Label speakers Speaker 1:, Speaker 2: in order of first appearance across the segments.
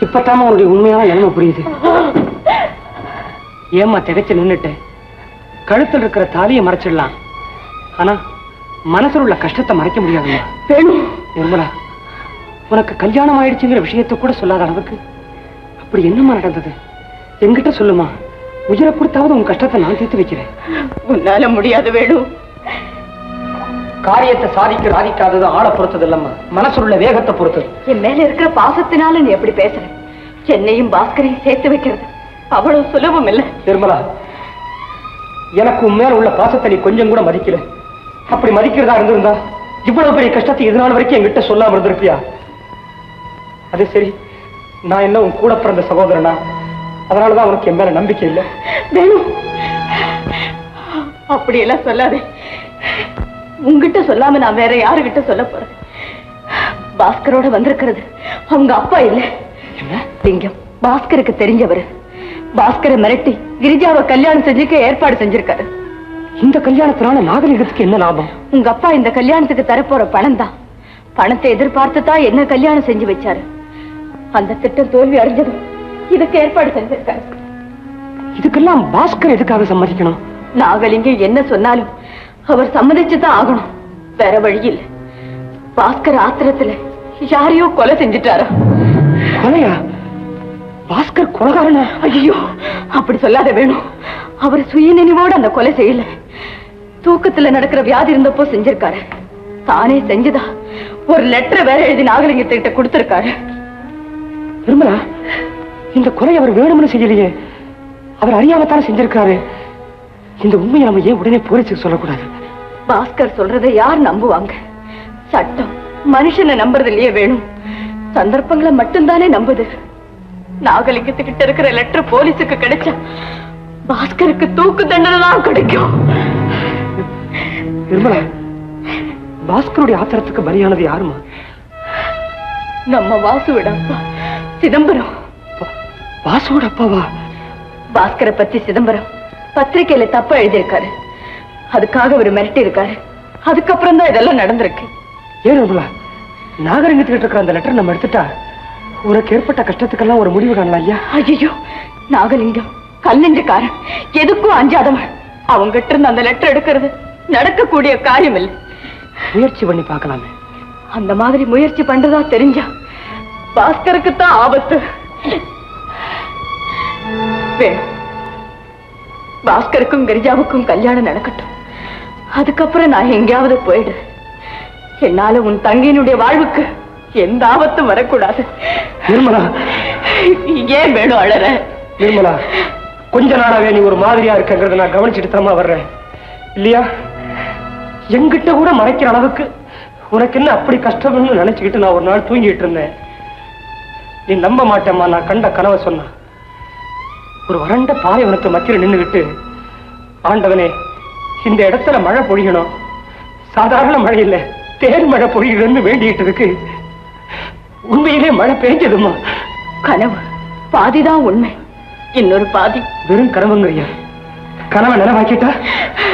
Speaker 1: இப்பத்தாம உன்னுடைய உண்மையான நிலைமை புரியுது. ஏமா திகைச்சு நின்னுட்டு கழுத்தில் இருக்கிற தாலியை மறைச்சிடலாம், ஆனா மனசுல உள்ள கஷ்டத்தை மறைக்க முடியாதுமா. நிர்மலா, உனக்கு கல்யாணம் ஆயிடுச்சுங்கிற விஷயத்தை கூட சொல்லாத அளவுக்கு அப்படி என்னமா நடந்தது? என்கிட்ட சொல்லுமா. உயிரை கொடுத்தாவது உன் கஷ்டத்தை நான் தீர்த்து வைக்கிறேன்.
Speaker 2: உன்னால முடியாது வேணு.
Speaker 1: காரியத்தை சாதிக்க சாதிக்காதது ஆளை பொறுத்தது இல்லம்மா, மனசுல உள்ள வேகத்தை பொறுத்தது.
Speaker 2: என் மேல இருக்கிற பாசத்தினால நீ எப்படி பேசுற? என்னையும் பாஸ்கரையும் சேர்த்து வைக்கிறது அவ்வளவு சுலபம் இல்ல.
Speaker 1: நிர்மலா, எனக்கு உன் மேல உள்ள பாசத்தை நீ கொஞ்சம் கூட மதிக்கல. அப்படி மதிக்கிறதா இருந்திருந்தா இவ்வளவு பெரிய கஷ்டத்தை இது நாள் வரைக்கும் என்கிட்ட சொல்லாம இருந்திருப்பியா? அது சரி, நான் என்ன உன் கூட பிறந்த சகோதரனா? அதனாலதான் உனக்கு என் மேல நம்பிக்கை இல்லை.
Speaker 2: வேணும், அப்படி எல்லாம் சொல்லாதே. உங்ககிட்ட சொல்லாம நான் வேற யாருகிட்ட சொல்ல போறேன்? பாஸ்கரோட வந்திருக்கிறது அவங்க அப்பா இல்ல, லிங்கம். பாஸ்கருக்கு தெரிஞ்சவர். பாஸ்கரை மிரட்டி கிரிஜாவை கல்யாணம் செஞ்சுக்க ஏற்பாடு செஞ்சிருக்காரு.
Speaker 1: இந்த கல்யாணத்தினால நாகரிகத்துக்கு என்ன லாபம்?
Speaker 2: உங்க அப்பா இந்த கல்யாணத்துக்கு தரப்போற பணம் தான். பணத்தை எதிர்பார்த்து தான் என்ன கல்யாணம் செஞ்சு வச்சாரு. அந்த திட்டம் தோல்வி அடைஞ்சதும் இதுக்கு ஏற்பாடு செஞ்சிருக்காரு.
Speaker 1: இதுக்கெல்லாம் பாஸ்கர் எதுக்காக சம்மதிக்கணும்?
Speaker 2: நாகலிங்கம் என்ன சொன்னாலும் அவர் சம்மதிச்சுதான் ஆகணும், வேற வழி இல்லை. பாஸ்கர் ஆத்திரத்துல யாரையோ கொலை செஞ்சுட்டாரா?
Speaker 1: கொலையா? பாஸ்கர் கொலைகாரனா?
Speaker 2: ஐயோ, அப்படி சொல்லாத வேணும். அவர் சுயநினைவோடு அந்த கொலை செய்யல. தூக்கத்துல நடக்கிற வியாதி இருந்தப்போ செஞ்சிருக்காரு. தானே செஞ்சுதா ஒரு லெட்டர் வேற எழுதி நாகலிங்கத்திட்ட கொடுத்திருக்காரு.
Speaker 1: நிர்மலா, இந்த கொலை அவர் வேணும்னு செய்யலையே, அவர் அறியாமத்தான செஞ்சிருக்காரு. இந்த உண்மையை நம்ம ஏன் உடனே போலீஸுக்கு சொல்லக்கூடாது?
Speaker 2: பாஸ்கர் சொல்றதை யார் நம்புவாங்க? சட்டம் மனுஷனை நம்புறது இல்லையே வேணும், சந்தர்ப்பங்களை மட்டும்தானே நம்புது. நாகலிங்கத்துக்கிட்ட இருக்கிற லெட்டர் போலீஸுக்கு கிடைச்சா பாஸ்கருக்கு தூக்கு தண்டனை தான் கிடைக்கும்.
Speaker 1: நிர்மலா, பாஸ்கருடைய ஆத்திரத்துக்கு பலியானது யாருமா?
Speaker 2: நம்ம வாசுவோட அப்பா சிதம்பரம்.
Speaker 1: வாசுவோட அப்பாவா?
Speaker 2: பாஸ்கரை பத்தி சிதம்பரம் பத்திரிகையில தப்பா எழுதியிருக்காரு. அதுக்காக அவர் மிரட்டி இருக்காரு. அதுக்கப்புறம் தான் இதெல்லாம் நடந்திருக்கு.
Speaker 1: ஏன் நிர்மலா, நாகரிகத்துக்கிட்ட இருக்கிற அந்த லெட்டர் நம்ம எடுத்துட்டா உனக்கு ஏற்பட்ட கஷ்டத்துக்கெல்லாம் ஒரு முடிவு காணலாம் இல்லையா?
Speaker 2: ஐயோ, நாகலிங்கம் கல்லெஞ்சுக்காரன், எதுக்கும் அஞ்சாதவன். அவங்கிட்ட இருந்து அந்த லெட்டர் எடுக்கிறது நடக்கக்கூடிய காரியம் இல்லை.
Speaker 1: முயற்சி பண்ணி பார்க்கலாமே.
Speaker 2: அந்த மாதிரி முயற்சி பண்றதா தெரிஞ்சா பாஸ்கருக்கு தான் ஆபத்து. பாஸ்கருக்கும் கிரிஜாவுக்கும் கல்யாணம் நடக்கட்டும். அதுக்கப்புறம் நான் எங்கேயாவது போயிடு. என்னால உன் தங்கையினுடைய வாழ்வுக்கு எந்த ஆபத்தும் வரக்கூடாது.
Speaker 1: நிர்மலா,
Speaker 2: ஏன் வேணும் அழற?
Speaker 1: நிர்மலா, கொஞ்ச நாளாவே நீ ஒரு மாதிரியா இருக்கிறத நான் கவனிச்சுட்டு தாமா வர்றேன் இல்லையா? எங்கிட்ட கூட மறைக்கிற அளவுக்கு உனக்கு என்ன அப்படி கஷ்டம்னு நினைச்சுக்கிட்டு நான் ஒரு நாள் தூங்கிட்டு இருந்தேன். நீ நம்ப மாட்டேம்மா, நான் கண்ட கனவை சொன்ன. ஒரு வறண்ட பாலைவனத்தை மத்தியில் நின்றுகிட்டு, ஆண்டவனே இந்த இடத்துல மழை பொழியணும், சாதாரண மழை இல்லை தேன் மழை பொழியுதுன்னு வேண்டிட்டு இருக்கு. உண்மையிலே மழை பெய்ஞ்சதுமா?
Speaker 2: கனவு பாதிதான் உண்மை, இன்னொரு பாதி
Speaker 1: வெறும் கனவுங்கய்யா. கனவை நினைவாக்கிட்டா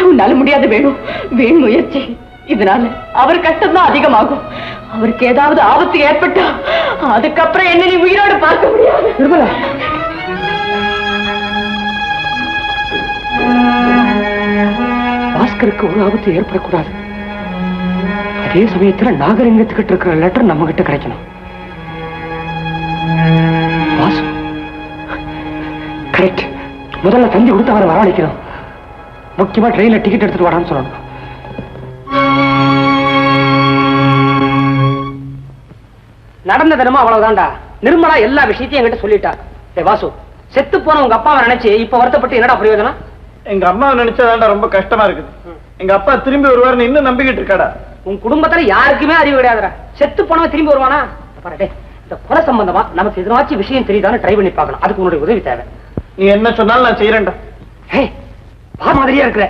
Speaker 2: உன்னால முடியாது வேணும். வீண் முயற்சி. இதனால அவர் கஷ்டம் தான் அதிகமாகும். அவருக்கு ஏதாவது ஆபத்து ஏற்பட்டா அதுக்கப்புறம் என்ன நீ உயிரோடு பார்க்க முடியாது.
Speaker 1: நிர்மலா, பாஸ்கருக்கு ஒரு ஆபத்து ஏற்படக்கூடாது. அதே சமயத்துல நாகரிகத்துக்கிட்ட இருக்கிற லெட்டர் நம்ம கிட்ட கிடைக்கணும். கரெக்ட். முதல்ல தந்தி கொடுத்து அவரை வரவழைக்கணும். முக்கியமா ட்ரெயின்ல டிக்கெட் எடுத்துட்டு வாடான்னு சொல்லணும். நடந்த தினமும் அவ்வளவுதான்டா. நிர்மலா எல்லா விஷயத்தையும் என்கிட்ட சொல்லிட்டா. வாசு, செத்து போன உங்க அப்பாவை நினைச்சு இப்ப வருத்தப்பட்டு என்னடா பிரயோஜனம்?
Speaker 3: எங்க அம்மாவை நினைச்சதாண்டா ரொம்ப கஷ்டமா இருக்குது. எங்க அப்பா திரும்பி வருவாருன்னு இன்னும் நம்பிக்கிட்டு இருக்காடா.
Speaker 1: உன் குடும்பத்துல யாருக்குமே அறிவு கிடையாதுடா. செத்து போனவன் திரும்பி வருவானா? பாருடே, இந்த கொலை சம்பந்தமா நமக்கு எதிராச்சும் விஷயம் தெரியுதான்னு ட்ரை பண்ணி பார்க்கணும். அதுக்கு உன்னுடைய உதவி தேவை.
Speaker 3: நீ என்ன சொன்னாலும் நான் செய்யறேன்டா.
Speaker 1: மாதிரியா இருக்கிற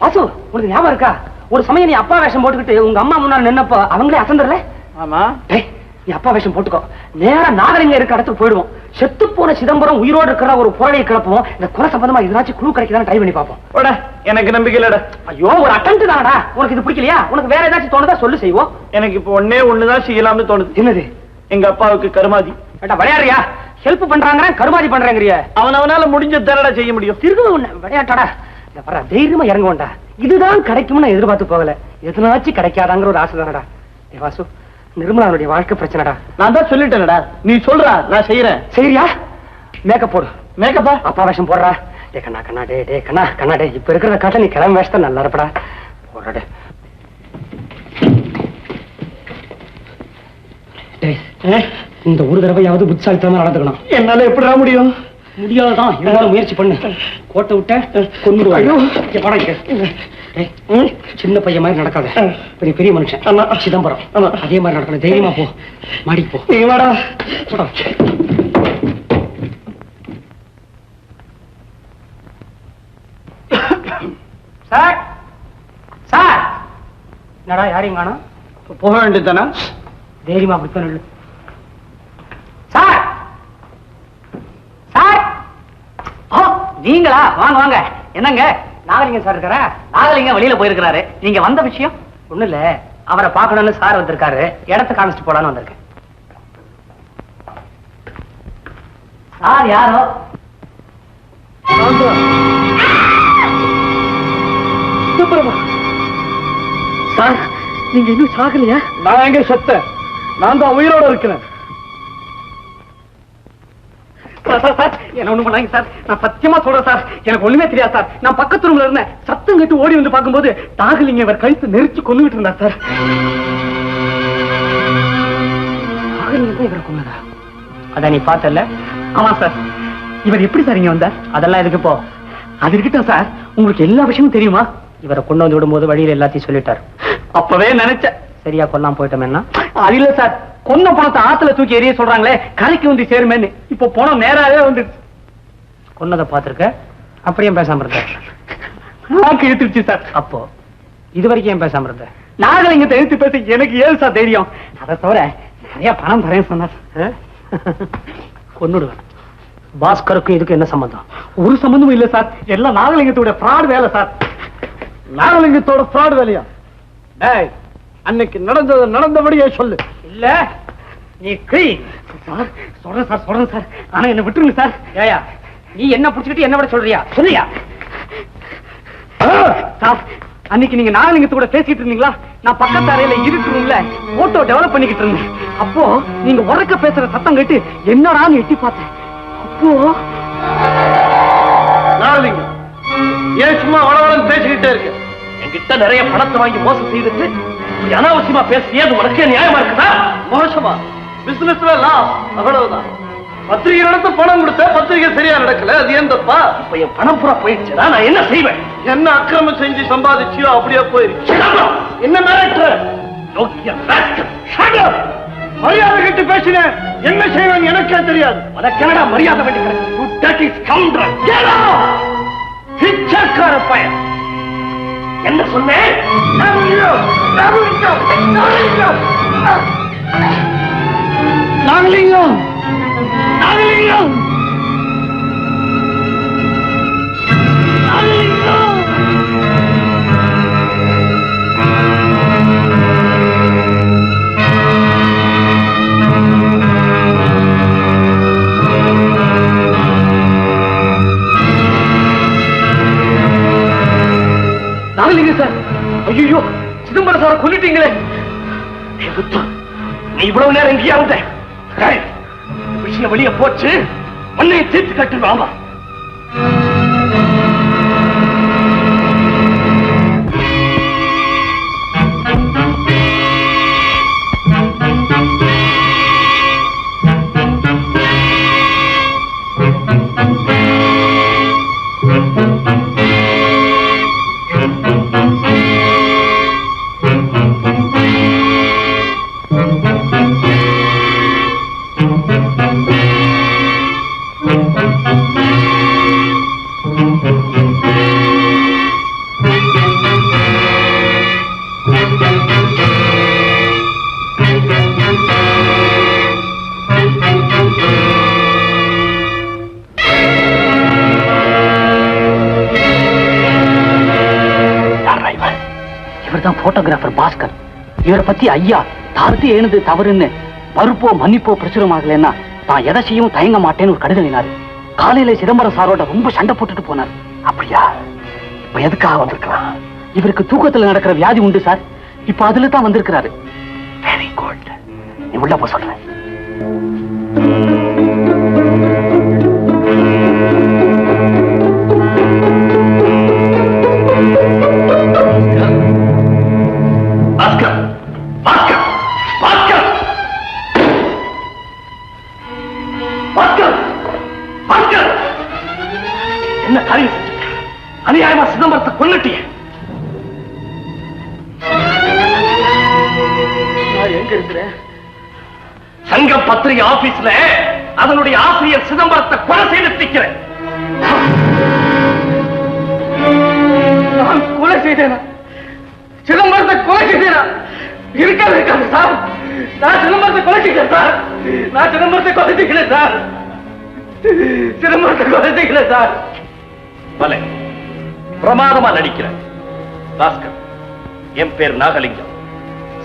Speaker 1: வாசு, உனக்கு ஞாபகம் இருக்கா? ஒரு சமயம் நீ அப்பா வேஷம் போட்டுக்கிட்டு உங்க அம்மா முன்னாடி நின்னப்ப அவங்களே அசந்தரல?
Speaker 3: ஆமா.
Speaker 1: நீ அப்பா வேஷம் போட்டுக்கோ, நேரா நாகரிகம் இருக்க இடத்துக்கு போயிடுவோம். செத்து போன சிதம்பரம் உயிரோடு இருக்கிற ஒரு புறவையை கிளப்புவோம். இந்த கொலை சம்பந்தமா எதிராச்சும் குழு கிடைக்குதான்னு ட்ரை பண்ணி பார்ப்போம்.
Speaker 3: எனக்கு நம்பிக்கை இல்லடா.
Speaker 1: ஐயோ, ஒரு அட்டெம்ப்ட் தானடா. உனக்கு இது பிடிக்கலையா? உனக்கு வேற ஏதாச்சும் தோணுதா சொல்லு, செய்வோம்.
Speaker 3: எனக்கு இப்போ ஒண்ணுதான் செய்யலாம்னு தோணுது.
Speaker 1: என்னது?
Speaker 3: எங்க அப்பாவுக்கு கருமாதி.
Speaker 1: விளையாடுறியா? ஹெல்ப் பண்றாங்க கருமாதி பண்றாங்கறிய
Speaker 3: அவனால முடிஞ்சது தானடா செய்ய முடியும்.
Speaker 1: திரும்ப உன்னை விளையாட்டடா. இந்த பாரு தைரியமா இறங்க வேண்டா. இதுதான் கிடைக்கும்னு நான் எதிர்பார்த்து போகல. எதுனாச்சும் கிடைக்காதாங்கிற ஒரு ஆசை தானடா. வாசு, நிர்மலாவுடைய வாழ்க்கை பிரச்சனைடா.
Speaker 3: நான் தான் சொல்லிட்டேனடா, நீ சொல்றா நான் செய்யறேன்.
Speaker 1: சரியா? மேக்கப் போடு.
Speaker 3: மேக்கப்பா?
Speaker 1: அப்பா வேஷம் போடுறா. டே கண்ணா கண்ணா டே டே கண்ணா கண்ணா டே. இப்ப இருக்கிறத காட்ட நீ கிளம்ப வேஷத்தை நல்லா இருப்படா. போடுறா. இந்த ஒரு தடவையாவது புத்தாலித்தனமா நடந்துக்கணும்.
Speaker 3: என்னால எப்படிடா முடியும்?
Speaker 1: முடியாதுதான், இருந்தாலும் முயற்சி பண்ணு. கோட்டை விட்ட கொன்னுடுவாங்க. சின்ன பையன் மாதிரி நடக்காத, பெரிய பெரிய மனுஷன். சிதம்பரம் அதே மாதிரி நடக்கணும். தைரியமா போ, மாடி போ.
Speaker 3: நீ வாடா.
Speaker 1: சார் சார், என்னடா யாரையும் காணோம்?
Speaker 3: போக வேண்டியதானா?
Speaker 1: தைரியமா புத்தன். சார் சார்,
Speaker 4: நீங்களா? வாங்க வாங்க. என்னங்க நாகலிங்கம் சார் இருக்காரா? நாகலிங்கம் வெளியில போயிருக்கிறாரு. நீங்க வந்த விஷயம்?
Speaker 1: ஒண்ணு இல்ல, அவரை பார்க்கணும்னு சார் வந்திருக்காரு. இடத்த காமிச்சிட்டு போலான்னு வந்திருக்கேன்.
Speaker 4: சார் யாரோ?
Speaker 1: சார், நீங்க இன்னும் சாகலையா?
Speaker 3: நான் எங்க செத்த? நான் தான் உயிரோட இருக்கிறேன்.
Speaker 1: என்ன ஒண்ணு பண்ணாங்க சார். நான் சத்தியமா சொல்றேன் சார், எனக்கு ஒண்ணுமே தெரியாது சார். நான் பக்கத்து ரூம்ல இருந்தேன். சத்தம் கேட்டு ஓடி வந்து பார்க்கும்போது நாகலிங்கம் இவர் கழுத்து நெரிச்சு கொண்டுகிட்டு இருந்தார் சார். நாகலிங்கம் தான் இவரை கொன்னதா? அதான் நீ பார்த்தல? ஆமா சார். இவர் எப்படி சார் இங்க வந்தார்? அதெல்லாம் எதுக்கு இப்போ? அது இருக்கட்டும் சார், உங்களுக்கு எல்லா விஷயமும் தெரியுமா? இவரை கொண்டு வந்து விடும்போது வழியில எல்லாத்தையும் சொல்லிட்டாரு. அப்பவே நினைச்சேன், சரியா கொல்லாம போயிட்டோம்னா. அது இல்ல சார், கொன்ன பணத்தை ஆத்துல தூக்கி எறிய சொல்றாங்களே, கரைக்கு வந்து சேருமேன்னு. இப்ப பணம் நேராவே வந்து கொன்னதை பார்த்திருக்க, அப்படியே பேசாம இருந்த. நாக்கு இழுத்துருச்சு சார். அப்போ இது வரைக்கும் ஏன் பேசாம இருந்த? நாகலிங்கத்தை எழுத்து பேச எனக்கு ஏன் சார் தைரியம்? அதை தவிர நிறைய பணம் தரேன் சொன்னார். கொன்னுடுவேன். பாஸ்கருக்கும் இதுக்கு என்ன சம்பந்தம்? ஒரு சம்பந்தமும் இல்ல சார். எல்லாம் நாகலிங்கத்தோட ஃப்ராட் வேலை சார்.
Speaker 3: நாகலிங்கத்தோட ஃப்ராட் வேலையா? டேய், அன்னைக்கு நடந்தது நடந்தபடியே சொல்லு.
Speaker 1: இல்ல நீ சார் சொல்றேன் சார், சொல்றேன் சார். ஆனா என்ன விட்டுருங்க சார். ஏயா, நீ என்ன புடிச்சுக்கிட்டு என்ன விட சொல்றியா? சொல்லியா சார்? அன்னைக்கு நீங்க நாகலிங்கத்தோட பேசிட்டு இருந்தீங்களா? நான் பக்கத்து அறையில இருக்குறீங்கள போட்டோ டெவலப் பண்ணிக்கிட்டு இருந்தேன். அப்போ நீங்க உறக்க பேசுற சத்தம் கேட்டு என்னடான்னு எட்டி பார்த்தேன். அப்போ
Speaker 3: நாகலிங்கம் ஏன் சும்மா வளவளன்னு பேசிக்கிட்டே இருக்கு?
Speaker 1: என்கிட்ட நிறைய பணத்தை வாங்கி மோசம் செய்துட்டு அனாவசியமா பேசியே அது உனக்கே நியாயமா இருக்குதா?
Speaker 3: மோசமா? பிசினஸ்ல லாஸ், அவ்வளவுதான். பத்திரிகை நடத்த பணம் கொடுத்த, பத்திரிகை சரியா நடக்கல, அது ஏன் தப்பா?
Speaker 1: இப்ப என் பணம் பூரா போயிடுச்சுன்னா நான் என்ன செய்வேன்?
Speaker 3: என்ன அக்கிரமம் செஞ்சு சம்பாதிச்சியோ அப்படியே போயிருச்சு. என்ன மிரட்டுற? மரியாதை கிட்ட பேசினேன், என்ன செய்வேன் எனக்கே தெரியாது.
Speaker 1: உனக்கு என்னடா மரியாதை வேண்டிய பையன்? என்ன சொன்னேன்?
Speaker 3: நாகலிங்கம், நாகலிங்கம், நாகலிங்கம்.
Speaker 1: நாகலிங்கம் சார், ஐயோ சிதம்பரம் சார கொல்லிட்டீங்களே. நீ இவ்வளவு நேரம் எங்கேயா இருந்த? விஷயம் வெளியே போச்சு, மண்ணையை தீர்த்து கட்டுவாமா. போட்டோகிராஃபர் பாஸ்கர். இவரை பத்தி ஐயா தாழ்த்தி எழுந்து தவறுன்னு மறுப்போ மன்னிப்போ பிரசுரமாகலன்னா
Speaker 4: நான் எதை செய்யவும் தயங்க மாட்டேன்னு ஒரு கடிதம் எழுதினாரு. காலையில சிதம்பரம் சாரோட ரொம்ப சண்டை போட்டுட்டு போனார்.
Speaker 1: அப்படியா? இப்ப எதுக்காக வந்திருக்கலாம்?
Speaker 4: இவருக்கு தூக்கத்துல நடக்கிற வியாதி உண்டு சார். இப்ப அதுல தான் வந்திருக்கிறாரு.
Speaker 1: Very good. நீ உள்ள போ சொல்றேன்.
Speaker 3: பாஸ்கர், பாஸ்கர், பாஸ்கர், பாஸ்கர், பாஸ்கர், என்ன காரியம் செஞ்ச? அநியாயமா சிதம்பரத்தை கொன்னுட்டிய. நான் எங்க இருக்கிறேன்? சங்கம் பத்திரிகை ஆபீஸ்ல அதனுடைய ஆசிரியர் சிதம்பரத்தை கொலை செய்து நிற்கிறேன். நான் கொலை செய்தேனா? சிதம்பரத்தை கொலை செய்தேனா? இருக்காது சார். நான் சிதம்பரத்தை கொலை செய்கிறேன் சார். நான் சிதம்பரத்தை கொலை செய்கிறேன் சார். சிதம்பரத்தை கொலை செய்கிறேன் சார். பலே, பிரமாதமா நடிக்கிறேன். பாஸ்கர், என் பேர் நாகலிங்கம்.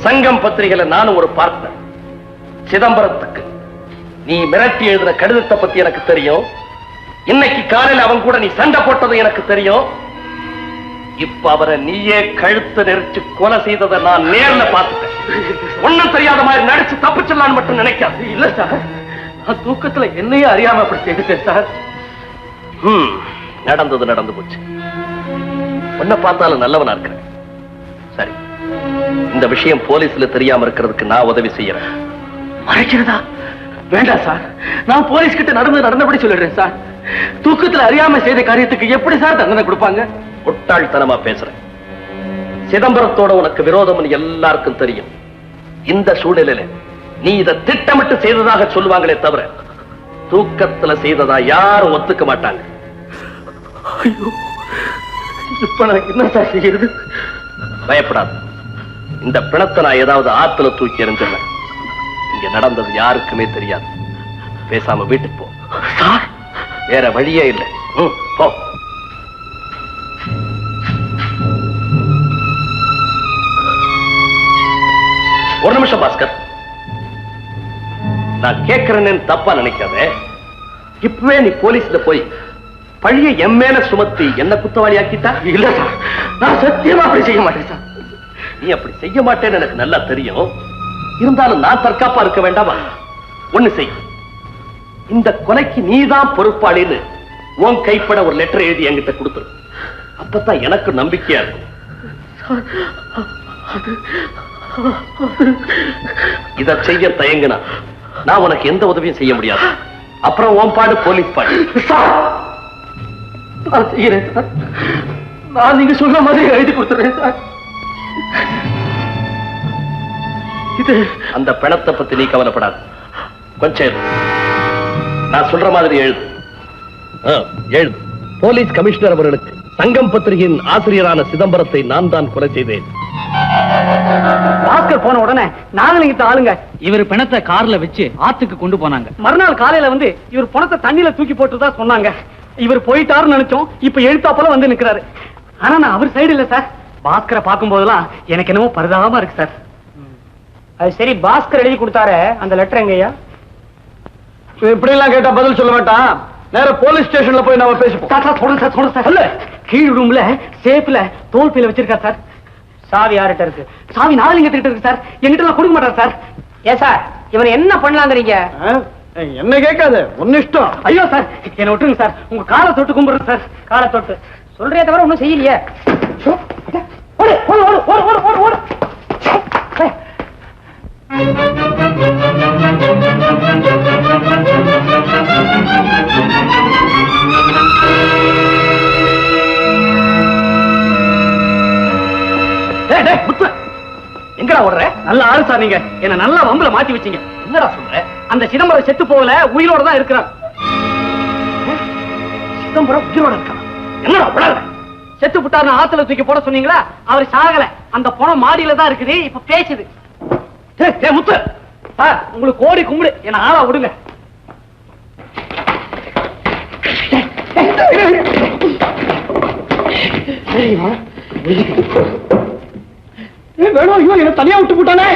Speaker 3: சங்கம் பத்திரிகையில நானும் ஒரு பார்ட்னர். சிதம்பரத்துக்கு நீ மிரட்டி எழுதின கடிதத்தை பத்தி எனக்கு தெரியும். இன்னைக்கு காலையில் அவன் கூட நீ சண்டை போட்டது எனக்கு தெரியும். இப்ப அவரை நீயே கழுத்து நெரிச்சு கொலை செய்ததை நான் நேர்ல பார்த்துட்டேன். ஒண்ணும் தெரியாத மாதிரி நடிச்சு தப்பிச்சிடலான்னு மட்டும் நினைக்காது. இல்ல சார், நான் தூக்கத்துல என்னையே அறியாம அப்படி செய்துட்டேன் சார். நடந்தது நடந்து போச்சு. உன்னை பார்த்தாலும் நல்லவனா இருக்கிறேன். சரி, இந்த விஷயம் போலீஸ்ல தெரியாம இருக்கிறதுக்கு நான் உதவி செய்யறேன். மறைக்கிறதா? வேண்டாம் சார். நான் போலீஸ் கிட்ட நடந்தபடி சொல்லிடுறேன் சார். தூக்கத்துல அறியாம செய்த காரியத்துக்கு எப்படி சார் தண்டனை கொடுப்பாங்க? முட்டாள்தனமா பேசுறேன். சிதம்பரத்தோட உனக்கு விரோதம் எல்லாருக்கும் தெரியும். இந்த சூழ்நிலையில நீ இதை திட்டமிட்டு செய்ததாக சொல்லுவாங்களே தவிர தூக்கத்துல செய்ததா யாரும் ஒத்துக்க மாட்டாங்க. ஐயோ, இப்ப எனக்கு என்ன சார் செய்யறது? பயப்படாது. இந்த பிணத்தை நான் ஏதாவது ஆத்துல தூக்கி எறிஞ்சிடல. இங்க நடந்தது யாருக்குமே தெரியாது. பேசாம வீட்டுக்கு போ சார். வேற வழியே இல்லை. போ. ஒரு நிமிஷம் பாஸ்கர், நான் கேட்கிறேன்னு தப்பா நினைக்காத. இப்பவே நீ போலீஸ்ல போய் பழிய என் மேல சுமத்தி என்ன குத்தவாளி ஆக்கிட்டா? இல்ல சார், நான் சத்தியமா அப்படி செய்ய மாட்டேன் சார். நீ அப்படி செய்ய மாட்டேன்னு எனக்கு நல்லா தெரியும். இருந்தாலும் நான் தற்காப்பா இருக்க வேண்டாமா? ஒண்ணு செய். இந்த கொலைக்கு நீதான் பொறுப்பாளின்னு உன் கைப்பட ஒரு லெட்டர் எழுதி என்கிட்ட கொடுத்துரு. அப்பதான் எனக்கு நம்பிக்கையா இருக்கும். இத செய்ய தயங்குனா நான் உனக்கு எந்த உதவியும் செய்ய முடியாது. அப்புறம் உன் பாடு போலீஸ் பாடு. நான் செய்யறேன் சார். நான் நீங்க சொன்ன மாதிரி எழுதி கொடுத்துறேன் சார். இது அந்த பிணத்தை பத்தி நீ கவலைப்படாது. கொஞ்சம் நான் சொல்ற மாதிரி எழுது. எழுது. போலீஸ் கமிஷனர் அவர்களுக்கு சங்கம் பத்திரிகையின் ஆசிரியரான சிதம்பரத்தை நான் தான் கொலை செய்தேன்.
Speaker 4: பாஸ்கர் போன உடனே நாகலிங்கத்தை ஆளுங்க இவர் பிணத்தை கார்ல வச்சு ஆத்துக்கு கொண்டு போனாங்க. மறுநாள் காலையில வந்து இவர் பணத்தை தண்ணியில தூக்கி போட்டுதான் சொன்னாங்க. இவர் போயிட்டாருன்னு நினைச்சோம். இப்ப எழுத்தாப்பல வந்து நிக்கிறாரு. ஆனா நான் அவர் சைடு இல்ல சார். பாஸ்கரை பார்க்கும் போதெல்லாம் எனக்கு என்னமோ பரிதாபமா இருக்கு சார்.
Speaker 1: அது சரி, பாஸ்கர் எழுதி கொடுத்தாரு, அந்த லெட்டர் எங்கய்யா?
Speaker 3: இப்படி எல்லாம் கேட்டா பதில் சொல்ல மாட்டான். நேர போலீஸ் ஸ்டேஷன்ல போய் நாம பேசிப்போம்.
Speaker 4: சார் கீழ் ரூம்ல சேஃப்ல தோல் பையில வச்சிருக்காரு சார்.
Speaker 1: சாவி யார்கிட்ட இருக்கு?
Speaker 4: சாவி நாகலிங்கத்திட்ட இருக்கு சார். என்கிட்ட எல்லாம் கொடுக்க மாட்டார் சார்.
Speaker 1: ஏன் சார், இவன் என்ன பண்ணலாங்கிறீங்க?
Speaker 3: என்ன கேட்காத, ஒன்னு இஷ்டம்.
Speaker 4: ஐயோ சார், என்ன விட்டுருங்க சார். உங்க காலை தொட்டு கும்பிடுறேன் சார்.
Speaker 1: காலை தொட்டு சொல்றே தவிர ஒண்ணும் செய்யலையே.
Speaker 4: எங்கடா ஓடுற? நல்ல ஆளு சார் நீங்க. என்ன நல்லா வம்புல மாட்டி வச்சீங்க. என்னடா சொல்ற? அந்த சிதம்பரம் செத்து போகல, உயிரோட தான் இருக்கிறார்.
Speaker 3: சிதம்பரம் உயிரோட இருக்கான்? என்னடா உடல?
Speaker 4: செத்து புட்டாருன்னு ஆத்துல தூக்கி போட சொன்னீங்களா? அவர் சாகல. அந்த பணம் மாடியில தான் இருக்குது. இப்ப பேசுது.
Speaker 3: முத்து
Speaker 4: சார், உங்களுக்கு கோடி கும்பிடு. என்ன ஆளா விடுங்க.
Speaker 1: வேணும். ஐயோ, என்ன தனியா விட்டு போட்டானே.